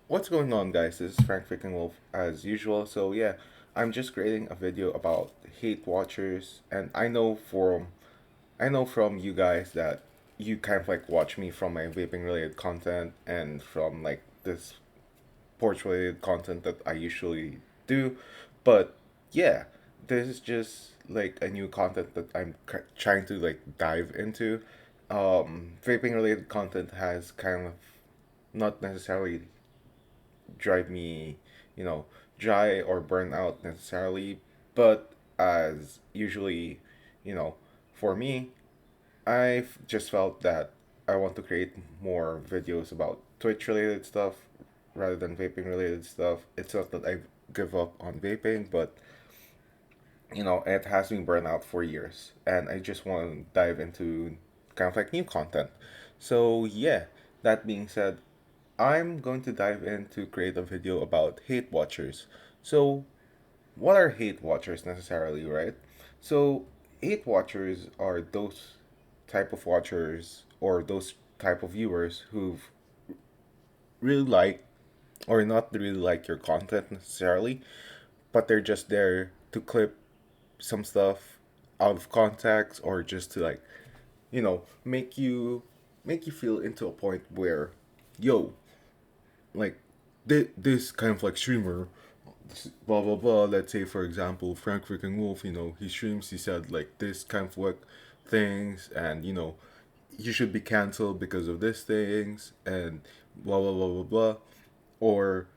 What's going on, guys? This is frankfreakingwolf as usual. So yeah, I'm just creating a video about hate watchers, and I know from you guys that you kind of like watch me from my vaping related content and from like this sports related content that I usually do, but yeah, this is just like a new content that I'm trying to like dive into. Vaping related content has kind of not necessarily drive me, you know, dry or burn out necessarily, but as usually, you know, for me, I've just felt that I want to create more videos about Twitch related stuff rather than vaping related stuff. It's not that I give up on vaping, but it has been burned out for years, and I just want to dive into kind of like new content. So yeah, that being said, I'm going to dive in to create a video about hate watchers. So, what are hate watchers necessarily, right? So, hate watchers are those type of watchers or those type of viewers who've really like or not really like your content necessarily, but they're just there to clip some stuff out of context or just to like, make you feel into a point where, yo, like this kind of like streamer, blah blah blah. Let's say for example, Frank freaking Wolf. He streams. He said like this kind of like things, and you should be canceled because of these things, and blah blah blah blah blah. Or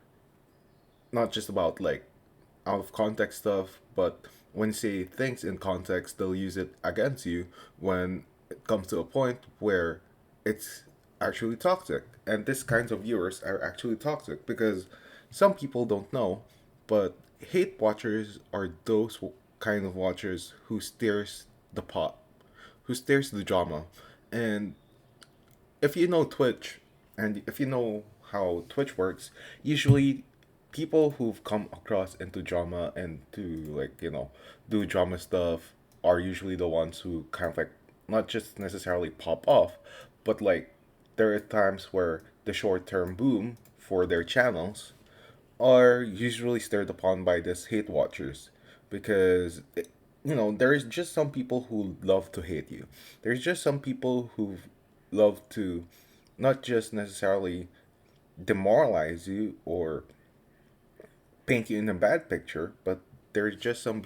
not just about like out of context stuff, but when you say things in context, they'll use it against you when it comes to a point where it's actually toxic. And this kinds of viewers are actually toxic because some people don't know, but hate watchers are those kind of watchers who steers the pot, who steers the drama. And if you know Twitch and if you know how Twitch works, usually people who've come across into drama and to like, do drama stuff are usually the ones who kind of like not just necessarily pop off, but like there are times where the short term boom for their channels are usually stirred upon by this hate watchers because there's just some people who love to hate you. There's just some people who love to not just necessarily demoralize you or paint you in a bad picture, but there's just some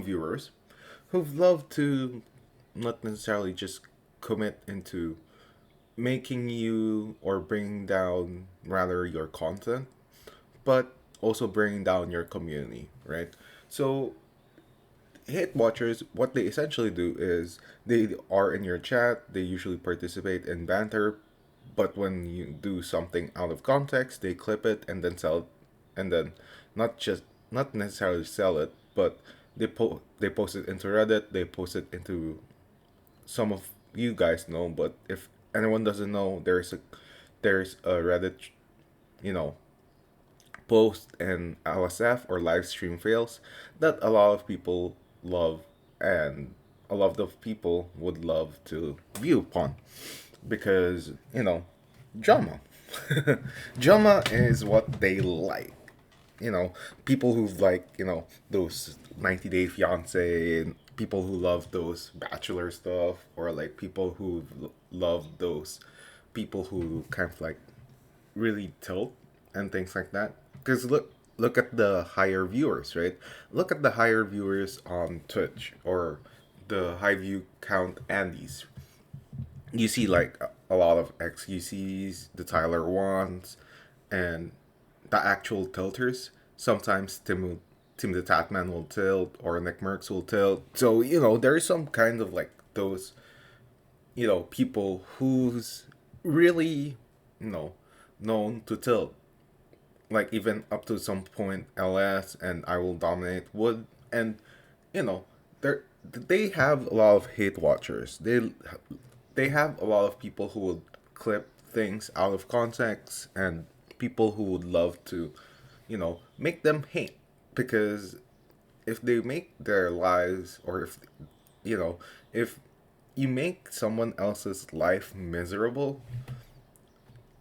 viewers who love to not necessarily just commit into making you or bringing down rather your content, but also bringing down your community, right? So hate watchers, what they essentially do is they are in your chat, they usually participate in banter, but when you do something out of context, they clip it and then sell it, and then not necessarily sell it, but they post it into Reddit, they post it into some of you guys know, but if anyone doesn't know, there's a Reddit, you know, post and LSF or live stream fails that a lot of people love, and a lot of people would love to view upon because drama. Drama is what they like. People who like those 90 Day Fiance, and people who love those bachelor stuff, or like people who love those people who kind of like really tilt and things like that. Because look at the higher viewers, right? Look at the higher viewers on Twitch or the high view count Andes. You see like a lot of XQCs, the Tyler ones, and the actual tilters. Sometimes Tim the Tatman will tilt or Nick Merckx will tilt. So there's some kind of like those people who's really you know known to tilt, like even up to some point LS and I will dominate would, and you know they have a lot of hate watchers. They have a lot of people who would clip things out of context, and people who would love to make them hate, because if they make their lives, or you know if you make someone else's life miserable,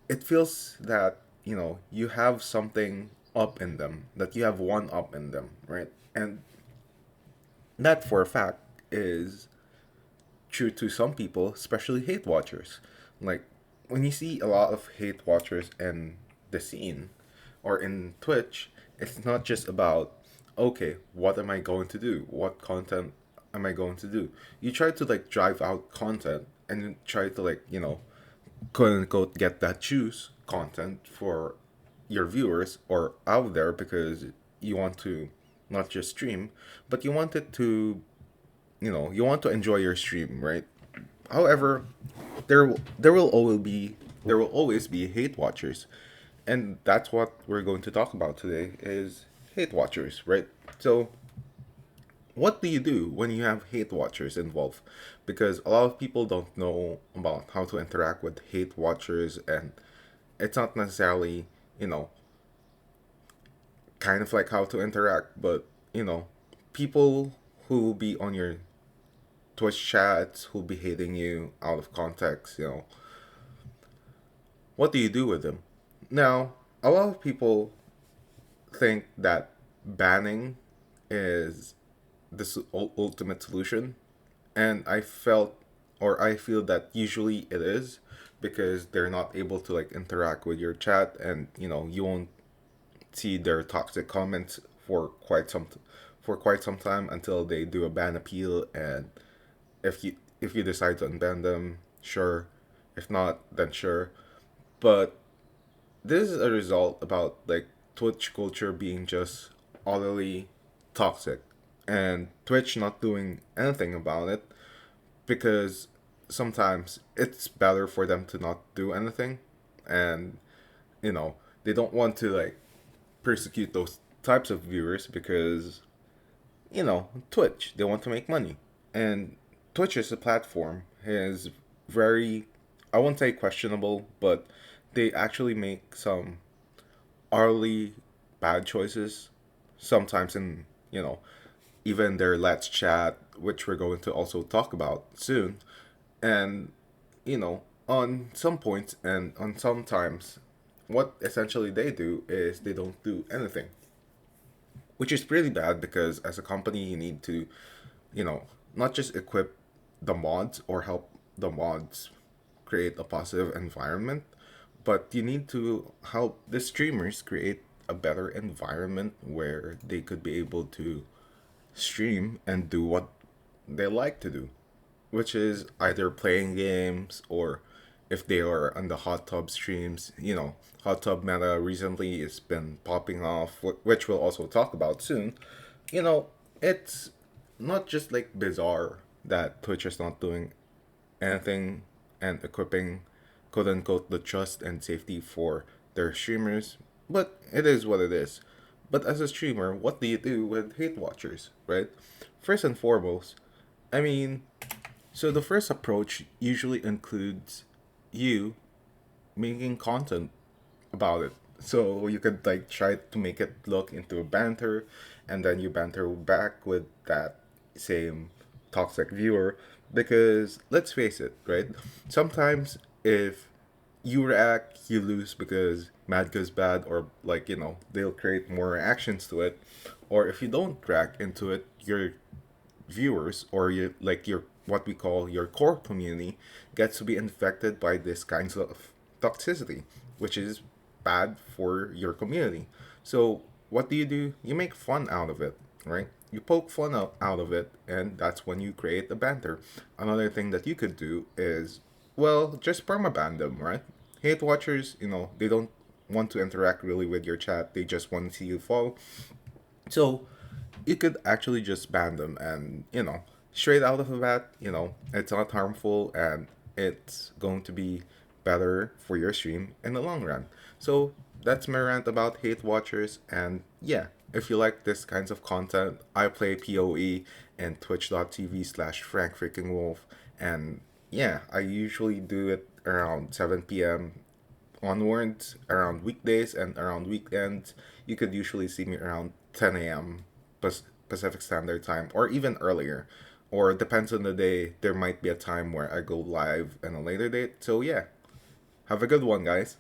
it feels that you have something up in them, that you have one up in them, right? And that for a fact is true to some people, especially hate watchers. Like, when you see a lot of hate watchers in the scene or in Twitch, it's not just about, okay, what am I going to do? What content am I going to do? You try to like drive out content and you try to like, quote unquote, get that juice content for your viewers or out there because you want to not just stream, but you want it to, you want to enjoy your stream, right? However, there will always be hate watchers, and that's what we're going to talk about today is hate watchers, right? So, what do you do when you have hate watchers involved? Because a lot of people don't know about how to interact with hate watchers, and it's not necessarily, you know, kind of like how to interact, but people who will be on your Twitch chats who'll be hating you out of context, what do you do with them? Now, a lot of people think that banning is the ultimate solution, and I feel that usually it is because they're not able to like interact with your chat, and you won't see their toxic comments for quite some time until they do a ban appeal, and if you decide to unban them, sure. If not, then sure. But this is a result about like Twitch culture being just utterly toxic and Twitch not doing anything about it because sometimes it's better for them to not do anything, and they don't want to like persecute those types of viewers because Twitch, they want to make money. And Twitch as a platform is very, I won't say questionable, but they actually make some utterly bad choices sometimes in, even their Let's Chat, which we're going to also talk about soon. And, on some points and on some times, what essentially they do is they don't do anything, which is pretty bad because as a company, you need to, not just equip the mods or help the mods create a positive environment, but you need to help the streamers create a better environment where they could be able to stream and do what they like to do, which is either playing games or if they are on the hot tub streams, hot tub meta recently has been popping off, which we'll also talk about soon. You know, it's not just like bizarre that Twitch is not doing anything and equipping quote unquote the trust and safety for their streamers, but it is what it is. But as a streamer, what do you do with hate watchers, right? First and foremost, I mean, so the first approach usually includes you making content about it. So you could like try to make it look into a banter, and then you banter back with that same toxic viewer. Because let's face it, right? Sometimes if you react, you lose because mad goes bad, or like they'll create more reactions to it. Or if you don't react into it, your viewers or your what we call your core community gets to be infected by this kinds of toxicity, which is bad for your community. So what do? You make fun out of it, right? You poke fun out of it, and that's when you create a banter. Another thing that you could do is, well, just permaban them, right? Hate watchers, they don't want to interact really with your chat. They just want to see you fall. So you could actually just ban them, and straight out of the bat, it's not harmful and it's going to be better for your stream in the long run. So that's my rant about hate watchers. And yeah, if you like this kinds of content, I play PoE and twitch.tv/frankfreakingwolf. And yeah, I usually do it around 7 p.m. onwards, around weekdays, and around weekends. You could usually see me around 10 a.m. Pacific Standard Time, or even earlier. Or depends on the day, there might be a time where I go live in a later date. So yeah, have a good one, guys.